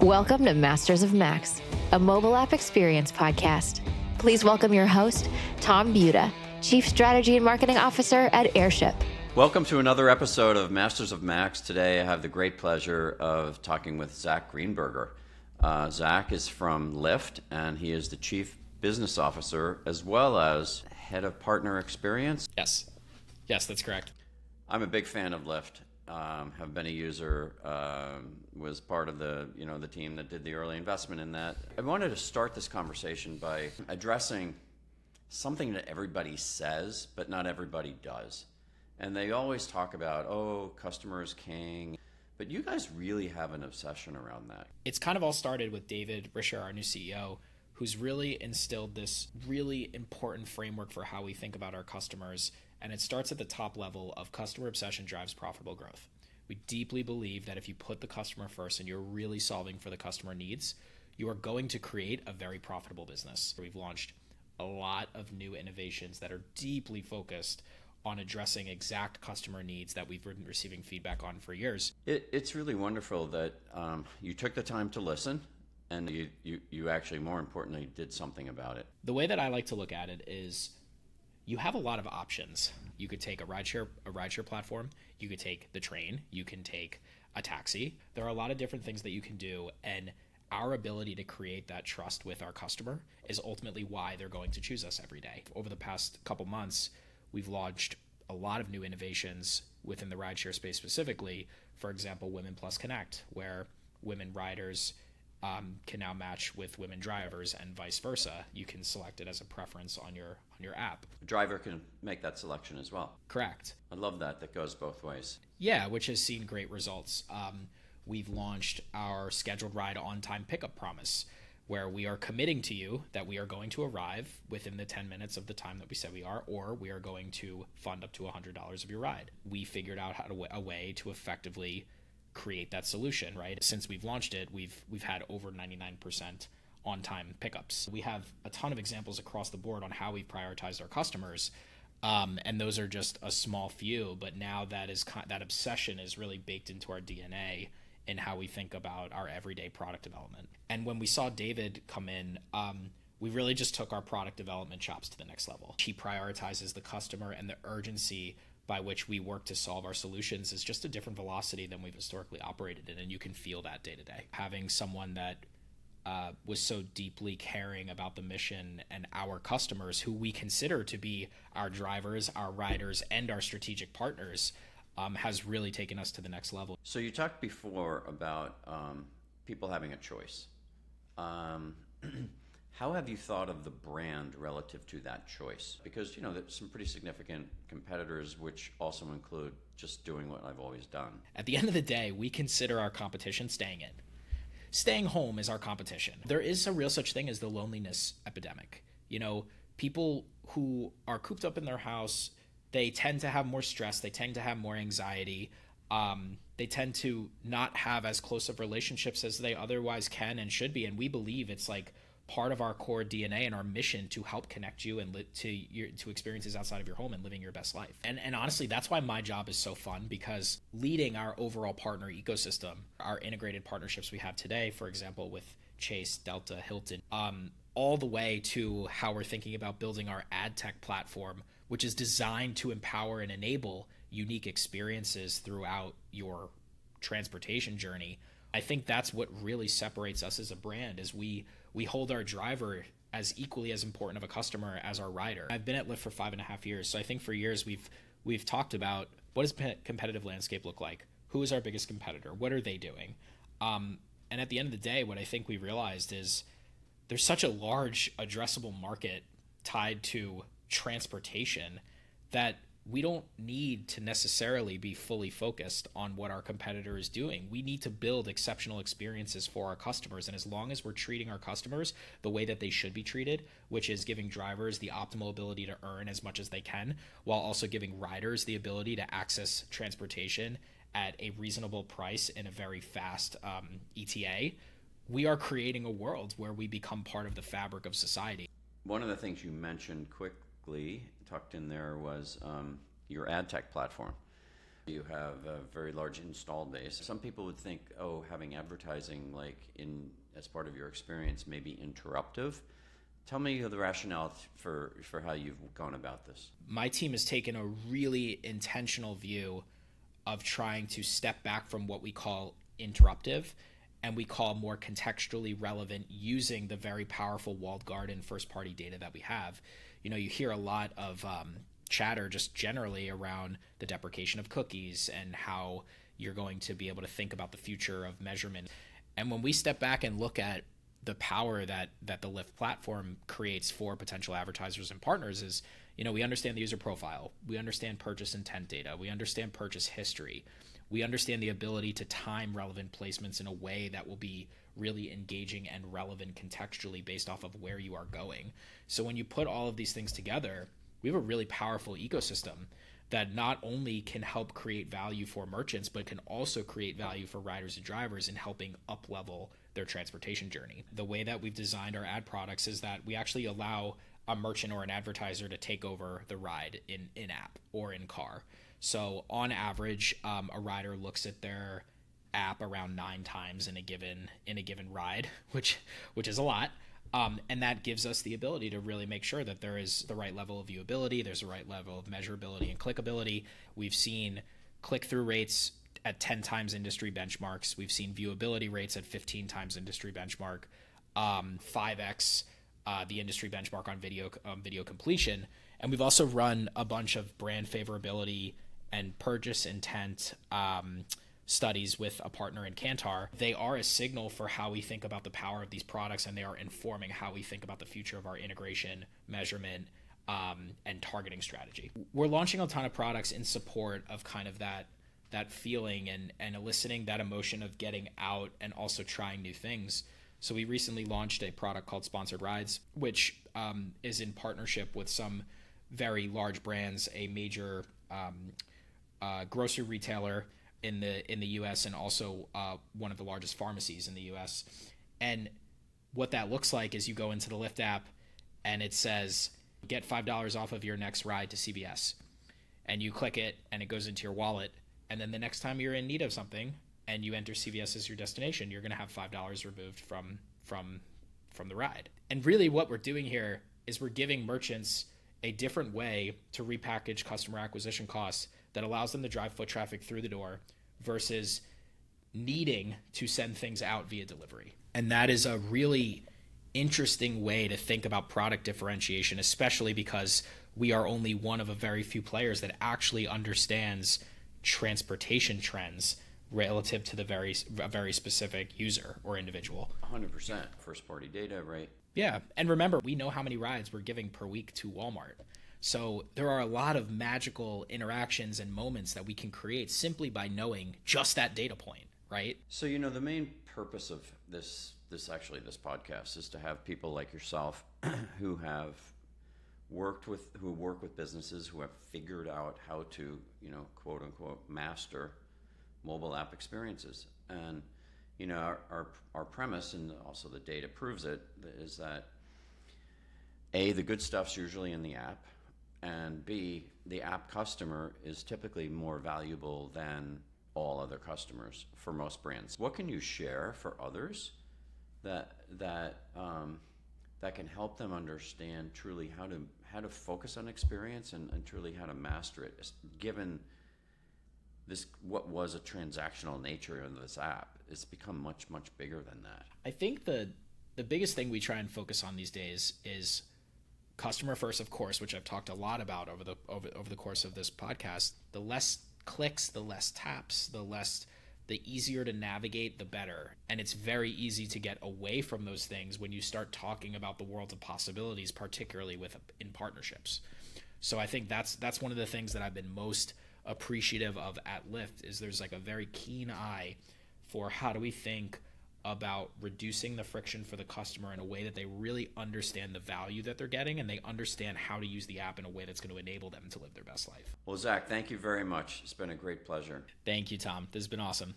Welcome to Masters of Max, a mobile app experience podcast. Please welcome your host, Tom Butta, Chief Strategy and Marketing Officer at Airship. Welcome to another episode of Masters of Max. Today I have the great pleasure of talking with Zach Greenberger. Zach is from Lyft, and he is the Chief Business Officer as well as Head of Partner Experience. Yes, that's correct. I'm a big fan of Lyft. Have been a user, was part of the team that did the early investment in that. I wanted to start this conversation by addressing something that everybody says, but not everybody does. And they always talk about, customer is king. But you guys really have an obsession around that. It's kind of all started with David Risher, our new CEO, who's really instilled this really important framework for how we think about our customers. And it starts at the top level of customer obsession drives profitable growth. We deeply believe that if you put the customer first and you're really solving for the customer needs, you are going to create a very profitable business. We've launched a lot of new innovations that are deeply focused on addressing exact customer needs that we've been receiving feedback on for years. It's really wonderful that you took the time to listen, and you actually, more importantly, did something about it. The way that I like to look at it is you have a lot of options. You could take a rideshare platform, you could take the train, you can take a taxi. There are a lot of different things that you can do, and our ability to create that trust with our customer is ultimately why they're going to choose us every day. Over the past couple months, we've launched a lot of new innovations within the rideshare space specifically. For example, Women Plus Connect, where women riders can now match with women drivers and vice versa. You can select it as a preference on your app. The driver can make that selection as well. Correct. I love that. That goes both ways. Yeah, which has seen great results. We've launched our scheduled ride on-time pickup promise, where we are committing to you that we are going to arrive within the 10 minutes of the time that we said we are, or we are going to fund up to $100 of your ride. We figured out a way to effectively create that solution, right? Since we've launched it, we've had over 99% on-time pickups. We have a ton of examples across the board on how we've prioritized our customers, and those are just a small few, but now that obsession is really baked into our DNA in how we think about our everyday product development. And when we saw David come in, we really just took our product development chops to the next level. He prioritizes the customer, and the urgency by which we work to solve our solutions is just a different velocity than we've historically operated in, and you can feel that day to day. Having someone that was so deeply caring about the mission and our customers, who we consider to be our drivers, our riders, and our strategic partners, has really taken us to the next level. So you talked before about people having a choice. How have you thought of the brand relative to that choice? Because, there's some pretty significant competitors, which also include just doing what I've always done. At the end of the day, we consider our competition staying in. Staying home is our competition. There is a real such thing as the loneliness epidemic. People who are cooped up in their house, they tend to have more stress, they tend to have more anxiety, they tend to not have as close of relationships as they otherwise can and should be. And we believe it's like part of our core DNA and our mission to help connect you and to experiences outside of your home and living your best life. And honestly, that's why my job is so fun, because leading our overall partner ecosystem, our integrated partnerships we have today, for example, with Chase, Delta, Hilton, all the way to how we're thinking about building our ad tech platform, which is designed to empower and enable unique experiences throughout your transportation journey. I think that's what really separates us as a brand, is we hold our driver as equally as important of a customer as our rider. I've been at Lyft for 5.5 years, so I think for years we've talked about, what does competitive landscape look like? Who is our biggest competitor? What are they doing? And at the end of the day, what I think we realized is there's such a large addressable market tied to transportation that we don't need to necessarily be fully focused on what our competitor is doing. We need to build exceptional experiences for our customers. And as long as we're treating our customers the way that they should be treated, which is giving drivers the optimal ability to earn as much as they can, while also giving riders the ability to access transportation at a reasonable price in a very fast ETA, we are creating a world where we become part of the fabric of society. One of the things you mentioned quickly, tucked in there, was your ad tech platform. You have a very large install base. Some people would think, oh, having advertising like as part of your experience may be interruptive. Tell me the rationale for how you've gone about this. My team has taken a really intentional view of trying to step back from what we call interruptive and we call more contextually relevant, using the very powerful walled garden first-party data that we have. You know, you hear a lot of chatter just generally around the deprecation of cookies and how you're going to be able to think about the future of measurement. And when we step back and look at the power that the Lyft platform creates for potential advertisers and partners is, you know, we understand the user profile, we understand purchase intent data, we understand purchase history, we understand the ability to time relevant placements in a way that will be really engaging and relevant contextually based off of where you are going. So when you put all of these things together, we have a really powerful ecosystem that not only can help create value for merchants, but can also create value for riders and drivers in helping up-level their transportation journey. The way that we've designed our ad products is that we actually allow a merchant or an advertiser to take over the ride in app or in car. So on average, a rider looks at their app around 9 times in a given ride, which is a lot. And that gives us the ability to really make sure that there is the right level of viewability, there's the right level of measurability and clickability. We've seen click-through rates at 10 times industry benchmarks. We've seen viewability rates at 15 times industry benchmark, 5x the industry benchmark on video completion. And we've also run a bunch of brand favorability and purchase intent studies with a partner in Kantar. They are a signal for how we think about the power of these products, and they are informing how we think about the future of our integration, measurement, and targeting strategy. We're launching a ton of products in support of kind of that feeling and eliciting that emotion of getting out and also trying new things. So we recently launched a product called Sponsored Rides, which is in partnership with some very large brands, a major grocery retailer in the U.S. and also one of the largest pharmacies in the U.S. And what that looks like is you go into the Lyft app and it says, get $5 off of your next ride to CVS. And you click it and it goes into your wallet. And then the next time you're in need of something and you enter CVS as your destination, you're going to have $5 removed from the ride. And really what we're doing here is we're giving merchants a different way to repackage customer acquisition costs that allows them to drive foot traffic through the door versus needing to send things out via delivery. And that is a really interesting way to think about product differentiation, especially because we are only one of a very few players that actually understands transportation trends relative to the very specific user or individual. 100% first party data, right? Yeah. And remember, we know how many rides we're giving per week to Walmart. So there are a lot of magical interactions and moments that we can create simply by knowing just that data point, right? So, you know, the main purpose of this podcast is to have people like yourself who work with businesses who have figured out how to, you know, quote unquote, master mobile app experiences. And, you know, our premise, and also the data proves it, is that A, the good stuff's usually in the app, and B, the app customer is typically more valuable than all other customers for most brands. What can you share for others that can help them understand truly how to focus on experience and truly how to master it, given this what was a transactional nature of this app? It's become much, much bigger than that. I think the biggest thing we try and focus on these days is customer first, of course, which I've talked a lot about over the course of this podcast. The less clicks, the less taps, the easier to navigate, the better. And it's very easy to get away from those things when you start talking about the world of possibilities, particularly in partnerships. So I think that's one of the things that I've been most appreciative of at Lyft is there's like a very keen eye for how do we think about reducing the friction for the customer in a way that they really understand the value that they're getting and they understand how to use the app in a way that's going to enable them to live their best life. Well, Zach, thank you very much. It's been a great pleasure. Thank you, Tom. This has been awesome.